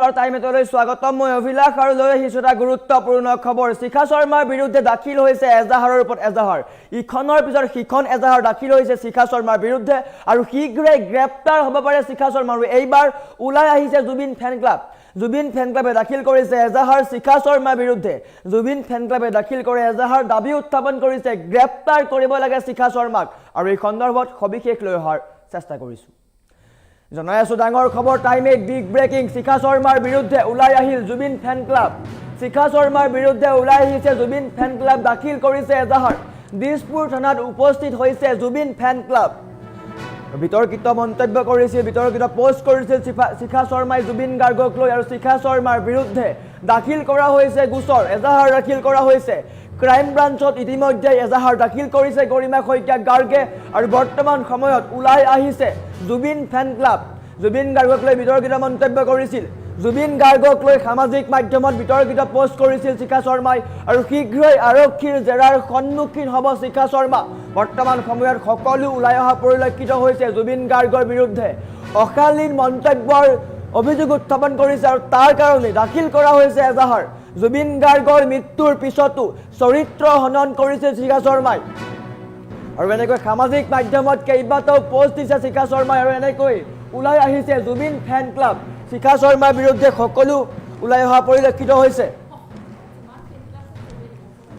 নমস্কাৰ টাইমেটলৈ স্বাগতম মই অভিলাষ আৰু লৈ আহিছোঁ এটা গুৰুত্বপূৰ্ণ খবৰ শিখা শৰ্মাৰ বিৰুদ্ধে দাখিল হৈছে এজাহাৰৰ ওপৰত এজাহাৰ ইখনৰ পিছত সিখন এজাহাৰ দাখিল হৈছে শিখা শৰ্মাৰ বিৰুদ্ধে আৰু শীঘ্ৰেই গ্ৰেপ্তাৰ হ'ব পাৰে শিখা শৰ্মা আৰু এইবাৰ ওলাই আহিছে জুবিন ফেন ক্লাবে দাখিল কৰিছে এজাহাৰ শিখা শৰ্মাৰ বিৰুদ্ধে জুবিন ফেন ক্লাবে দাখিল কৰে এজাহাৰ দাবী উত্থাপন কৰিছে গ্ৰেপ্তাৰ কৰিব লাগে শিখা শৰ্মাক আৰু এই সন্দৰ্ভত সবিশেষ লৈ অহাৰ চেষ্টা কৰিছোঁ জনাই আছো ডাঙৰ খবৰ টাইমে বিগ ব্ৰেকিং শিখা শৰ্মাৰ বিৰুদ্ধে ওলাই আহিল জুবিন ফেন ক্লাব শিখা শৰ্মাৰ বিৰুদ্ধে ওলাই আহিছে জুবিন ফেন ক্লাব দাখিল কৰিছে এজাহাৰ দিছপুৰ থানাত উপস্থিত হৈছে জুবিন ফেন ক্লাব বিতৰ্কিত মন্তব্য কৰিছিল বিতৰ্কিত পোষ্ট কৰিছিল শিখা শৰ্মাই জুবিন গাৰ্গক লৈ আৰু শিখা শৰ্মাৰ বিৰুদ্ধে দাখিল কৰা হৈছে গোচৰ এজাহাৰ দাখিল কৰা হৈছে ক্ৰাইম ব্ৰাঞ্চত ইতিমধ্যে এজাহাৰ দাখিল কৰিছে গৰিমা শইকীয়া গাৰ্গে আৰু বৰ্তমান সময়ত ওলাই আহিছে জুবিন ফেন ক্লাব জুবিন গাৰ্গক লৈ বিতৰ্কিত মন্তব্য কৰিছিল জুবিন গাৰ্গক লৈ সামাজিক মাধ্যমত বিতৰ্কিত পোষ্ট কৰিছিল শিখা শৰ্মাই আৰু শীঘ্ৰেই আৰক্ষীৰ জেৰাৰ সন্মুখীন হ'ব শিখা শৰ্মা বৰ্তমান সময়ত সকলো ওলাই অহা পৰিলক্ষিত হৈছে জুবিন গাৰ্গৰ বিৰুদ্ধে অশালীন মন্তব্যৰ অভিযোগ উত্থাপন কৰিছে আৰু তাৰ কাৰণে দাখিল কৰা হৈছে এজাহাৰ জুবিন গাৰ্গৰ মৃত্যুৰ পিছতো চৰিত্ৰ হনন কৰিছে শিখা শৰ্মাই আৰু এনেকৈ সামাজিক মাধ্যমত কেইবাটাও পোষ্ট দিছে শিখা শৰ্মাই আৰু এনেকৈ ওলাই আহিছে জুবিন ফেন ক্লাব শিখা শৰ্মাৰ বিৰুদ্ধে সকলো ওলাই অহা পৰিলক্ষিত হৈছে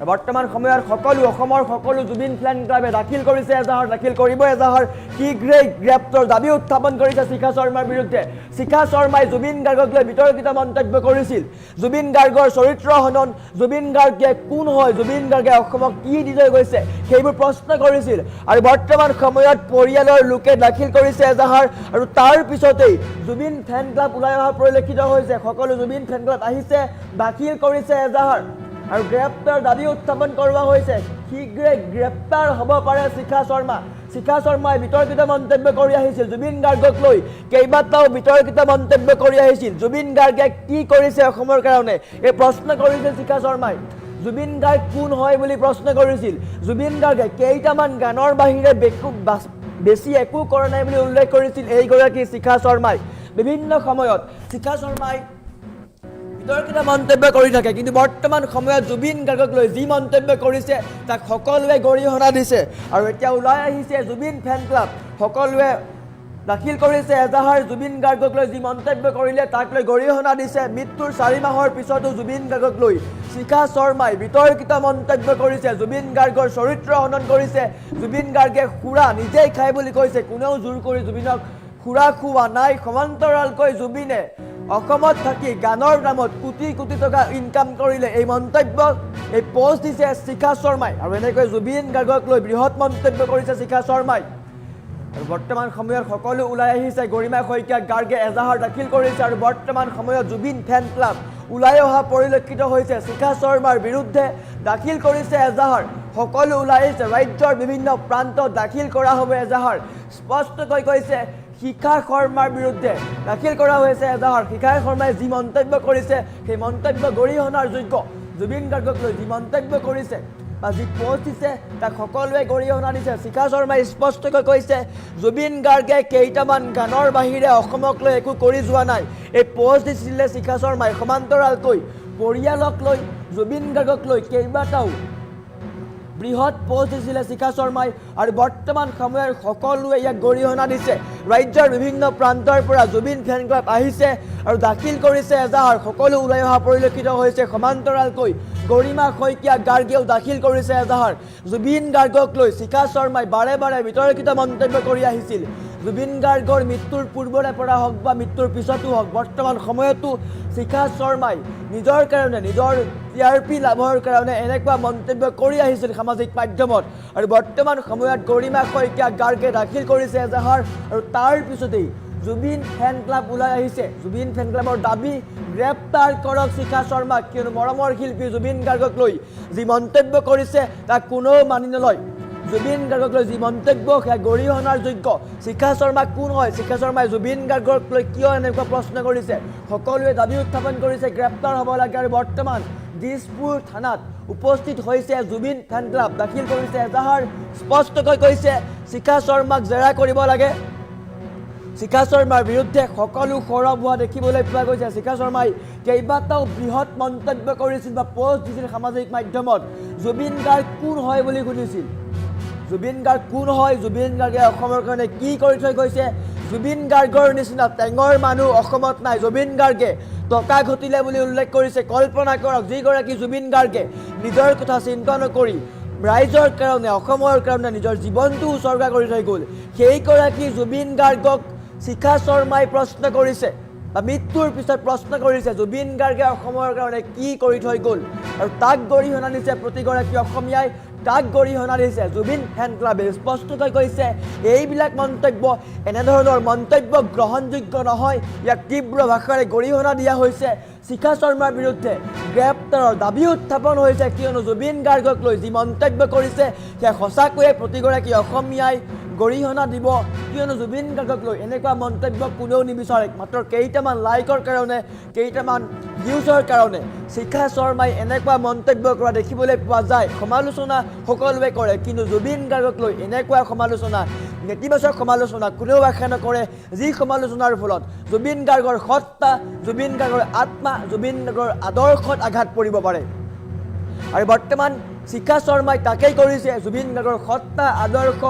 বৰ্তমান সময়ত সকলো অসমৰ সকলো জুবিন ফেন ক্লাবে দাখিল কৰিছে এজাহাৰ দাখিল কৰিব এজাহাৰ শীঘ্ৰেই গ্ৰেপ্তাৰ দাবী উত্থাপন কৰিছে শিখা শৰ্মাৰ বিৰুদ্ধে শিখা শৰ্মাই জুবিন গাৰ্গক লৈ বিতৰ্কিত মন্তব্য কৰিছিল জুবিন গাৰ্গৰ চৰিত্ৰ হনন জুবিন গাৰ্গে কোন হয় জুবিন গাৰ্গে অসমক কি দি লৈ গৈছে সেইবোৰ প্ৰশ্ন কৰিছিল আৰু বৰ্তমান সময়ত পৰিয়ালৰ লোকে দাখিল কৰিছে এজাহাৰ আৰু তাৰ পিছতেই জুবিন ফেন ক্লাব ওলাই অহা পৰিলক্ষিত হৈছে সকলো জুবিন ফেন ক্লাব আহিছে দাখিল কৰিছে এজাহাৰ আৰু গ্ৰেপ্তাৰ দাবী উত্থাপন কৰা হৈছে শীঘ্ৰেই গ্ৰেপ্তাৰ হ'ব পাৰে শিখা শৰ্মাই বিতৰ্কিত মন্তব্য কৰি আহিছিল জুবিন গাৰ্গক লৈ কেইবাটাও বিতৰ্কিত মন্তব্য কৰি আহিছিল জুবিন গাৰ্গে কি কৰিছে অসমৰ কাৰণে এই প্ৰশ্ন কৰিছিল শিখা শৰ্মাই জুবিন গাৰ্গ কোন হয় বুলি প্ৰশ্ন কৰিছিল জুবিন গাৰ্গে কেইটামান গানৰ বাহিৰে বেছি একো কৰা নাই বুলি উল্লেখ কৰিছিল এইগৰাকী শিখা শৰ্মাই বিভিন্ন সময়ত শিখা শৰ্মাই বিতৰ্কিত মন্তব্য কৰি থাকে কিন্তু বৰ্তমান সময়ত জুবিন গাৰ্গক লৈ যি মন্তব্য কৰিছে তাক সকলোৱে গৰিহণা দিছে আৰু এতিয়া ওলাই আহিছে জুবিন ফেন ক্লাব সকলোৱে দাখিল কৰিছে এজাহাৰ জুবিন গাৰ্গক লৈ যি মন্তব্য কৰিলে তাক লৈ গৰিহণা দিছে মৃত্যুৰ 4 মাহৰ পিছতো জুবিন গাৰ্গক লৈ শিখা শৰ্মাই বিতৰ্কিত মন্তব্য কৰিছে জুবিন গাৰ্গৰ চৰিত্ৰ হনন কৰিছে জুবিন গাৰ্গে খুৰা নিজেই খায় বুলি কৈছে কোনেও জোৰ কৰি জুবিনক খুৰা খুওৱা নাই সমান্তৰালকৈ জুবিনে অসমত থাকি গানৰ নামত কোটি কোটি টকা ইনকাম কৰিলে এই মন্তব্য এই পোষ্ট দিছে শিখা শৰ্মাই আৰু এনেকৈ জুবিন গাৰ্গক লৈ বৃহৎ মন্তব্য কৰিছে শিখা শৰ্মাই আৰু বৰ্তমান সময়ত সকলো ওলাই আহিছে গৰিমা শইকীয়া গাৰ্গে এজাহাৰ দাখিল কৰিছে আৰু বৰ্তমান সময়ত জুবিন ফেন ক্লাব ওলাই অহা পৰিলক্ষিত হৈছে শিখা শৰ্মাৰ বিৰুদ্ধে দাখিল কৰিছে এজাহাৰ সকলো ওলাই আহিছে ৰাজ্যৰ বিভিন্ন প্ৰান্তত দাখিল কৰা হ'ব এজাহাৰ স্পষ্টকৈ কৈছে শিখা শৰ্মাৰ বিৰুদ্ধে দাখিল কৰা হৈছে এজাহাৰ শিখা শৰ্মাই যি মন্তব্য কৰিছে সেই মন্তব্য গৰিহণাৰ যোগ্য জুবিন গাৰ্গক লৈ যি মন্তব্য কৰিছে বা যি পোষ্ট দিছে তাক সকলোৱে গৰিহণা দিছে শিখা শৰ্মাই স্পষ্টকৈ কৈছে জুবিন গাৰ্গে কেইটামান গানৰ বাহিৰে অসমক লৈ একো কৰি যোৱা নাই এই পোষ্ট দিছিলে শিখা শৰ্মাই সমান্তৰালকৈ পৰিয়ালক লৈ জুবিন গাৰ্গক লৈ কেইবাটাও বৃহৎ পোষ্ট দিছিলে শিখা শৰ্মাই আৰু বৰ্তমান সময়ত সকলোৱে ইয়াক গৰিহণা দিছে ৰাজ্যৰ বিভিন্ন প্ৰান্তৰ পৰা জুবিন ফেন ক্লাব আহিছে আৰু দাখিল কৰিছে এজাহাৰ সকলো ওলাই অহা পৰিলক্ষিত হৈছে সমান্তৰালকৈ গৰিমা শইকীয়া গাৰ্গেও দাখিল কৰিছে এজাহাৰ জুবিন গাৰ্গক লৈ শিখা শৰ্মাই বাৰে বাৰে বিতৰ্কিত মন্তব্য কৰি আহিছিল জুবিন গাৰ্গৰ মৃত্যুৰ পূৰ্বৰে পৰা হওক বা মৃত্যুৰ পিছতো হওক বৰ্তমান সময়তো শিখা শৰ্মাই নিজৰ কাৰণে নিজৰ টিআৰপি লাভৰ কাৰণে এনেকুৱা মন্তব্য কৰি আহিছিল সামাজিক মাধ্যমত আৰু বৰ্তমান সময়ত গৰিমা শইকীয়া গাৰ্গে দাখিল কৰিছে এজাহাৰ আৰু তাৰ পিছতেই জুবিন ফেন ক্লাব ওলাই আহিছে জুবিন ফেন ক্লাবৰ দাবী গ্ৰেপ্তাৰ কৰক শিখা শৰ্মাক কিয়নো মৰমৰ শিল্পী জুবিন গাৰ্গক লৈ যি মন্তব্য কৰিছে তাক কোনেও মানি নলয় জুবিন গাৰ্গক লৈ যি মন্তব্য সেয়া গৰিহণাৰ যোগ্য শিখা শৰ্মা কোন হয় শিখা শৰ্মাই জুবিন গাৰ্গক লৈ কিয় এনেকুৱা প্ৰশ্ন কৰিছে সকলোৱে দাবী উত্থাপন কৰিছে গ্ৰেপ্তাৰ হ'ব লাগে আৰু বৰ্তমান দিছপুৰ থানাত উপস্থিত হৈছে জুবিন ফেন ক্লাব দাখিল কৰিছে এজাহাৰ স্পষ্টকৈ কৈছে শিখা শৰ্মাক জেৰা কৰিব লাগে শিখা শৰ্মাৰ বিৰুদ্ধে সকলো সৰব হোৱা দেখিবলৈ পোৱা গৈছে। শিখা শৰ্মাই কেইবাটাও বৃহৎ মন্তব্য কৰিছিল বা পোষ্ট দিছিল সামাজিক মাধ্যমত। জুবিন গাৰ্গ কোন হয় বুলি সুধিছিল। জুবিন গাৰ্গ কোন হয়, জুবিন গাৰ্গে অসমৰ কাৰণে কি কৰি থৈ গৈছে, জুবিন গাৰ্গৰ নিচিনা টেঙৰ মানুহ অসমত নাই। জুবিন গাৰ্গে টকা ঘটিলে বুলি উল্লেখ কৰিছে। কল্পনা কৰক, যিগৰাকী জুবিন গাৰ্গে নিজৰ কথা চিন্তা নকৰি ৰাইজৰ কাৰণে, অসমৰ কাৰণে নিজৰ জীৱনটো উচৰ্গা কৰি থৈ গ'ল, সেইগৰাকী জুবিন গাৰ্গক শিখা শৰ্মাই প্ৰশ্ন কৰিছে বা মৃত্যুৰ পিছত প্ৰশ্ন কৰিছে জুবিন গাৰ্গে অসমৰ কাৰণে কি কৰি থৈ গ'ল, আৰু তাক গৰিহণা দিছে প্ৰতিগৰাকী অসমীয়াই, তাক গৰিহণা দিছে জুবিন ফেন ক্লাবে। স্পষ্টকৈ কৈছে এইবিলাক মন্তব্য, এনেধৰণৰ মন্তব্য গ্ৰহণযোগ্য নহয়। ইয়াক তীব্ৰ ভাষাৰে গৰিহণা দিয়া হৈছে। শিখা শৰ্মাৰ বিৰুদ্ধে গ্ৰেপ্তাৰৰ দাবী উত্থাপন হৈছে, কিয়নো জুবিন গাৰ্গক লৈ যি মন্তব্য কৰিছে সেয়া সঁচাকৈয়ে প্ৰতিগৰাকী অসমীয়াই গৰিহণা দিব, কিয়নো জুবিন গাৰ্গক লৈ এনেকুৱা মন্তব্য কোনেও নিবিচাৰে। মাত্ৰ কেইটামান লাইকৰ কাৰণে, কেইটামান ভিউজৰ কাৰণে শিখা শৰ্মাই এনেকুৱা মন্তব্য কৰা দেখিবলৈ পোৱা যায়। সমালোচনা সকলোৱে কৰে, কিন্তু জুবিন গাৰ্গক লৈ এনেকুৱা সমালোচনা, নেতিবাচক সমালোচনা কোনেও আশা নকৰে, যি সমালোচনাৰ ফলত জুবিন গাৰ্গৰ সত্তা, জুবিন গাৰ্গৰ আত্মা, জুবিন গাৰ্গৰ আদৰ্শত আঘাত পৰিব পাৰে। আৰু বৰ্তমান শিখা শৰ্মাই তাকেই কৰিছে, জুবিন গাৰ্গৰ সত্তা, আদৰ্শ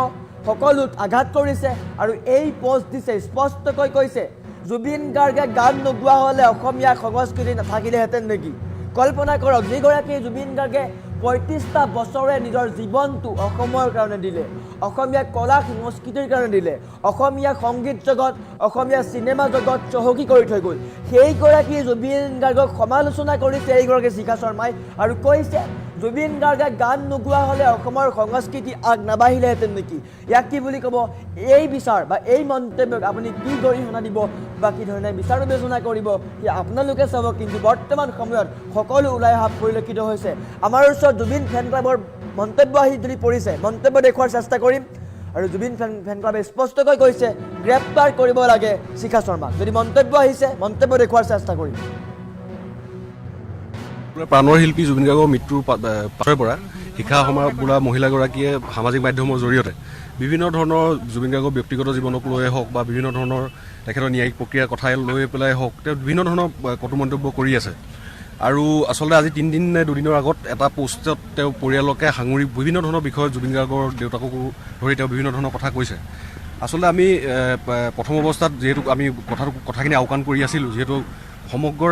সকলোত আঘাত কৰিছে আৰু এই পোষ্ট দিছে। স্পষ্টকৈ কৈছে জুবিন গাৰ্গে গান নোগোৱা হ'লে অসমীয়া সংস্কৃতি নাথাকিলেহেঁতেন নেকি। কল্পনা কৰক, যিগৰাকী জুবিন গাৰ্গে ৩৫টা বছৰে নিজৰ জীৱনটো অসমৰ কাৰণে দিলে, অসমীয়া কলা সংস্কৃতিৰ কাৰণে দিলে, অসমীয়া সংগীত জগত, অসমীয়া চিনেমা জগত চহকী কৰি থৈ গ'ল, সেইগৰাকী জুবিন গাৰ্গক সমালোচনা কৰিছে এইগৰাকী শিখা শৰ্মাই আৰু কৈছে জুবিন গাৰ্গে গান নোগোৱা হ'লে অসমৰ সংস্কৃতি আগ নাবাঢ়িলেহেঁতেন নেকি। ইয়াক কি বুলি ক'ব, এই বিচাৰ বা এই মন্তব্যক আপুনি কি গৰিহণা দিব বা কি ধৰণে বিচাৰ বিবেচনা কৰিব সি আপোনালোকে চাব। কিন্তু বৰ্তমান সময়ত সকলো ওলাই অহা পৰিলক্ষিত হৈছে। আমাৰ ওচৰত জুবিন ফেন ক্লাবৰ মন্তব্য আহি যদি পৰিছে, মন্তব্য দেখুওৱাৰ চেষ্টা কৰিম। আৰু জুবিন ফেন ক্লাবে স্পষ্টকৈ কৈছে গ্ৰেপ্তাৰ কৰিব লাগে শিখা শৰ্মাক। যদি মন্তব্য আহিছে, মন্তব্য দেখুওৱাৰ চেষ্টা কৰিম। প্ৰাণৰ শিল্পী জুবিন গাৰ্গৰ মৃত্যুৰ পাছৰে পৰা শিখা শৰ্মা বোলা মহিলাগৰাকীয়ে সামাজিক মাধ্যমৰ জৰিয়তে বিভিন্ন ধৰণৰ জুবিন গাৰ্গৰ ব্যক্তিগত জীৱনক লৈয়ে হওক বা বিভিন্ন ধৰণৰ তেখেতৰ ন্যায়িক প্ৰক্ৰিয়াৰ কথাই লৈ পেলাই হওক, তেওঁ বিভিন্ন ধৰণৰ কটু মন্তব্য কৰি আছে। আৰু আচলতে আজি 3 দিন নে 2 দিনৰ আগত এটা পোষ্টত তেওঁ পৰিয়ালকে সাঙুৰি বিভিন্ন ধৰণৰ বিষয়ত জুবিন গাৰ্গৰ দেউতাককো ধৰি তেওঁ বিভিন্ন ধৰণৰ কথা কৈছে। আচলতে আমি প্ৰথম অৱস্থাত যিহেতু আমি কথাখিনি আওকাণ কৰি আছিলোঁ, যিহেতু সমগ্ৰ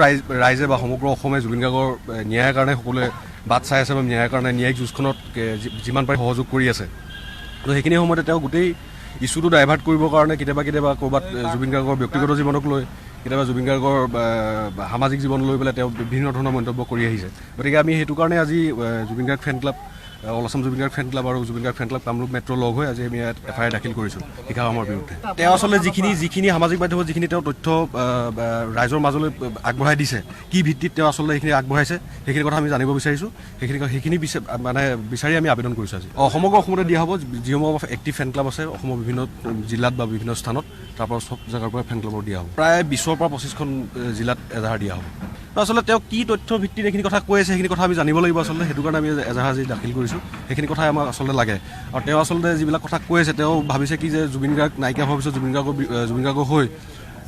ৰাইজে বা সমগ্ৰ অসমে জুবিন গাৰ্গৰ ন্যায়ৰ কাৰণে সকলোৱে বাট চাই আছে বা ন্যায়ৰ কাৰণে ন্যায়িক যুঁজখনত যিমান পাৰে সহযোগ কৰি আছে। তো সেইখিনি সময়তে তেওঁ গোটেই ইছ্যুটো ডাইভাৰ্ট কৰিবৰ কাৰণে কেতিয়াবা ক'ৰবাত জুবিন গাৰ্গৰ ব্যক্তিগত জীৱনক লৈ, কেতিয়াবা জুবিন গাৰ্গৰ সামাজিক জীৱন লৈ পেলাই তেওঁ বিভিন্ন ধৰণৰ মন্তব্য কৰি আহিছে। গতিকে আমি সেইটো কাৰণে আজি Zubeen Garg fan club, all Assam Zubeen Garg fan club আৰু Zubeen Garg fan club Kamrup metro' লগ হৈ আজি আমি ইয়াত FIR দাখিল কৰিছোঁ শিখা শৰ্মাৰ বিৰুদ্ধে। তেওঁ আচলতে যিখিনি সামাজিক মাধ্যমত যিখিনি তেওঁ তথ্য ৰাইজৰ মাজলৈ আগবঢ়াই দিছে, কি ভিত্তিত তেওঁ আচলতে সেইখিনি আগবঢ়াইছে সেইখিনি কথা আমি জানিব বিচাৰিছোঁ। সেইখিনি বিচাৰি আমি আবেদন কৰিছোঁ আজি। সমগ্ৰ অসমতে দিয়া হ'ব, যিসমূহ এক্টিভ ফেন ক্লাব আছে অসমৰ বিভিন্ন জিলাত বা বিভিন্ন স্থানত, তাৰপৰা চব জেগাৰ পৰা ফেন ক্লাবৰ দিয়া হ'ব। প্ৰায় 20ৰ পৰা 25খন জিলাত এজাহাৰ দিয়া হ'ব। আচলতে তেওঁ কি তথ্য ভিত্তিত এইখিনি কথা কৈ আছে সেইখিনি কথা আমি জানিব লাগিব আচলতে। সেইটো কাৰণে আমি এজাহাৰ আজি দাখিল কৰিছোঁ। সেইখিনি কথাই আমাক আচলতে লাগে। আৰু তেওঁ আচলতে যিবিলাক কথা কৈ আছে, তেওঁ ভাবিছে কি যে জুবিন গাৰ্গ নাইকিয়া হোৱাৰ পিছত জুবিন গাৰ্গৰ হৈ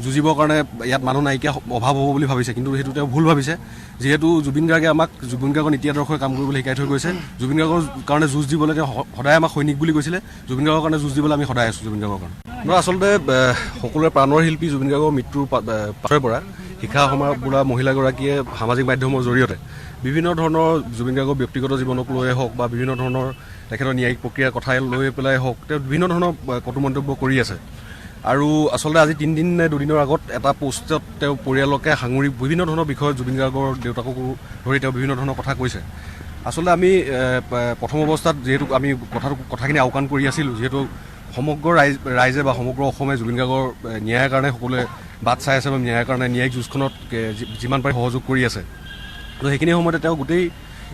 যুঁজিবৰ কাৰণে ইয়াত মানুহ নাইকিয়া অভাৱ হ'ব বুলি ভাবিছে, কিন্তু সেইটো তেওঁ ভুল ভাবিছে। যিহেতু জুবিন গাৰ্গে আমাক জুবিন গাৰ্গৰ নীতি আদৰ্শই কাম কৰিবলৈ শিকাই থৈ গৈছে। জুবিন গাৰ্গৰ কাৰণে যুঁজ দিবলৈ তেওঁ সদায় আমাক সৈনিক বুলি কৈছিলে। জুবিন গাৰ্গৰ কাৰণে যুঁজ দিবলৈ আমি সদায় আছোঁ জুবিন গাৰ্গৰ কাৰণে। আচলতে সকলোৰে প্ৰাণৰ শিল্পী জুবিন গাৰ্গৰ মৃত্যুৰ পাছৰে পৰা শিখা শৰ্মা বোলা মহিলাগৰাকীয়ে সামাজিক মাধ্যমৰ জৰিয়তে বিভিন্ন ধৰণৰ জুবিন গাৰ্গৰ ব্যক্তিগত জীৱনক লৈয়ে হওক বা বিভিন্ন ধৰণৰ তেখেতৰ ন্যায়িক প্ৰক্ৰিয়াৰ কথাই লৈ পেলাই হওক, তেওঁ বিভিন্ন ধৰণৰ কটু মন্তব্য কৰি আছে। আৰু আচলতে আজি 3 দিন নে 2 দিনৰ আগত এটা পোষ্টত তেওঁ পৰিয়ালকে সাঙুৰি বিভিন্ন ধৰণৰ বিষয়ত জুবিন গাৰ্গৰ দেউতাককো ধৰি তেওঁ বিভিন্ন ধৰণৰ কথা কৈছে। আচলতে আমি প্ৰথম অৱস্থাত যিহেতু আমি কথাখিনি আওকাণ কৰি আছিলোঁ, যিহেতু সমগ্ৰ ৰাইজে বা সমগ্ৰ অসমে জুবিন গাৰ্গৰ ন্যায়ৰ কাৰণে সকলোৱে বাট চাই আছে বা ন্যায়ৰ কাৰণে ন্যায়িক যুঁজখনত যিমান পাৰে সহযোগ কৰি আছে। তো সেইখিনি সময়তে তেওঁ গোটেই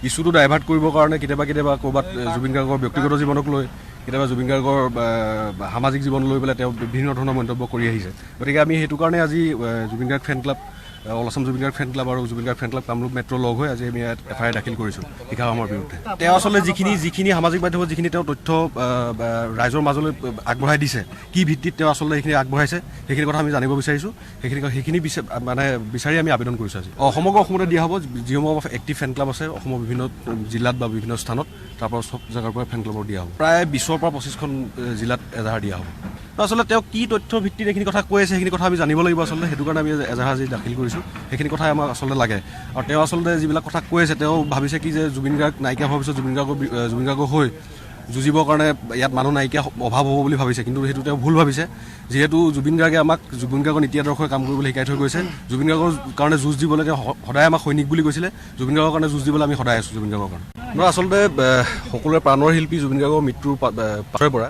ইছ্যুটো ডাইভাৰ্ট কৰিবৰ কাৰণে কেতিয়াবা ক'ৰবাত জুবিন গাৰ্গৰ ব্যক্তিগত জীৱনক লৈ, কেতিয়াবা জুবিন গাৰ্গৰ সামাজিক জীৱন লৈ পেলাই তেওঁ বিভিন্ন ধৰণৰ মন্তব্য কৰি আহিছে। গতিকে আমি সেইটো কাৰণে আজি Zubeen Garg fan club, all Assam Zubeen Garg fan club আৰু Zubeen Garg fan club Kamrup metro' লগ হৈ আজি আমি ইয়াত FIR দাখিল কৰিছোঁ শিখা শৰ্মাৰ বিৰুদ্ধে। তেওঁ আচলতে যিখিনি সামাজিক মাধ্যমত যিখিনি তেওঁ তথ্য ৰাইজৰ মাজলৈ আগবঢ়াই দিছে, কি ভিত্তিত তেওঁ আচলতে সেইখিনি আগবঢ়াইছে সেইখিনি কথা আমি জানিব বিচাৰিছোঁ। সেইখিনি বিচাৰি আমি আবেদন কৰিছোঁ আজি। সমগ্ৰ অসমতে দিয়া হ'ব, যিসমূহ এক্টিভ ফেন ক্লাব আছে অসমৰ বিভিন্ন জিলাত বা বিভিন্ন স্থানত, তাৰ পৰা চব জেগাৰ পৰা ফেন ক্লাবৰ দিয়া হ'ব। প্ৰায় 20ৰ পৰা 25খন জিলাত এজাহাৰ দিয়া হ'ব। আচলতে তেওঁ কি তথ্য ভিত্তিত এইখিনি কথা কৈ আছে সেইখিনি কথা আমি জানিব লাগিব আচলতে, সেইটো কাৰণে আমি এজাহাৰ আজি দাখিল কৰিছোঁ। সেইখিনি কথাই আমাক আচলতে লাগে। আৰু তেওঁ আচলতে যিবিলাক কথা কৈ আছে, তেওঁ ভাবিছে কি যে জুবিন গাৰ্গ নাইকিয়া হোৱাৰ পিছত জুবিন গাৰ্গ হৈ যুঁজিবৰ কাৰণে ইয়াত মানুহ নাইকিয়া অভাৱ হ'ব বুলি ভাবিছে, কিন্তু সেইটো তেওঁ ভুল ভাবিছে। যিহেতু জুবিন গাৰ্গে আমাক জুবিন গাৰ্গৰ নীতি আদৰ্শই কাম কৰিবলৈ শিকাই থৈ গৈছে। জুবিন গাৰ্গৰ কাৰণে যুঁজ দিবলৈ তেওঁ সদায় আমাক সৈনিক বুলি কৈছিলে। জুবিন গাৰ্গৰ কাৰণে যুঁজ দিবলৈ আমি সদায় আছোঁ জুবিন গাৰ্গৰ কাৰণে। আচলতে সকলোৰে প্ৰাণৰ শিল্পী জুবিন গাৰ্গৰ মৃত্যুৰ পাছৰে পৰা